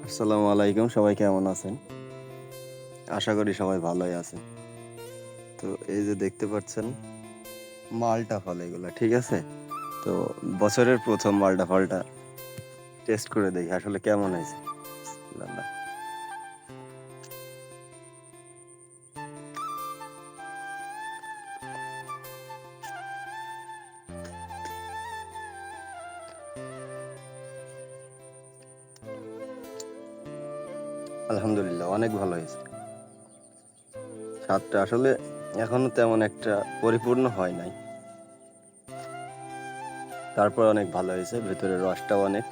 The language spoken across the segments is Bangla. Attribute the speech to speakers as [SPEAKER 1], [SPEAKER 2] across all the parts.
[SPEAKER 1] আসসালামু আলাইকুম, সবাই কেমন আছেন? আশা করি সবাই ভালোই আছেন। তো এই যে দেখতে পাচ্ছেন মালটা ফল এগুলা, ঠিক আছে? তো বছরের প্রথম মালটা ফলটা টেস্ট করে দেখি আসলে কেমন হয়েছে। বিসমিল্লাহ। আলহামদুলিল্লাহ, অনেক ভালো হয়েছে। স্বাদটা আসলে এখনো তেমন একটা পরিপূর্ণ হয় নাই, তারপর অনেক ভালো হয়েছে, ভেতরের রসটাও অনেক।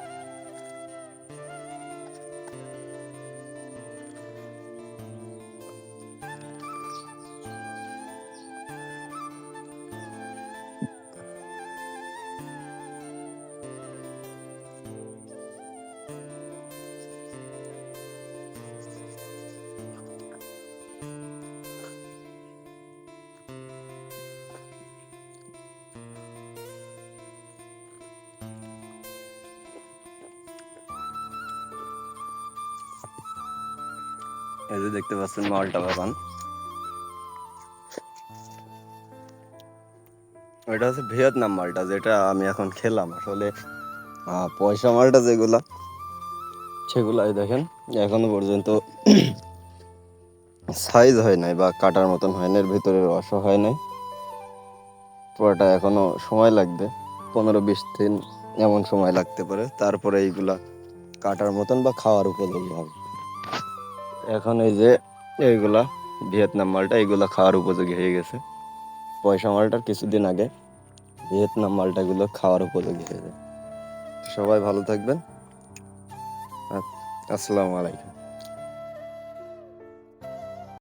[SPEAKER 1] এই যে দেখতে পাচ্ছেন মালটা বাগান, এটা হচ্ছে ভিয়েতনাম মালটা, যেটা আমি এখন খেলাম। আসলে পয়সা মালটা যেগুলা, সেগুলাই দেখেন এখনো পর্যন্ত সাইজ হয় নাই বা কাটার মতন হয় না, এর ভিতরে রসও হয় নাই। পুরোটা এখনো সময় লাগবে, 15-20 দিন এমন সময় লাগতে পারে, তারপরে এইগুলা কাটার মতন বা খাওয়ার উপযোগী হবে। এখন এই যে এইগুলা ভিয়েতনাম মালটা, এইগুলা খাওয়ার উপযোগী হয়ে গেছে। পয়সা মালটার কিছুদিন আগে ভিয়েতনাম মালটা গুলো খাওয়ার উপযোগী হয়ে যায়। সবাই ভালো থাকবেন। আসসালামু আলাইকুম।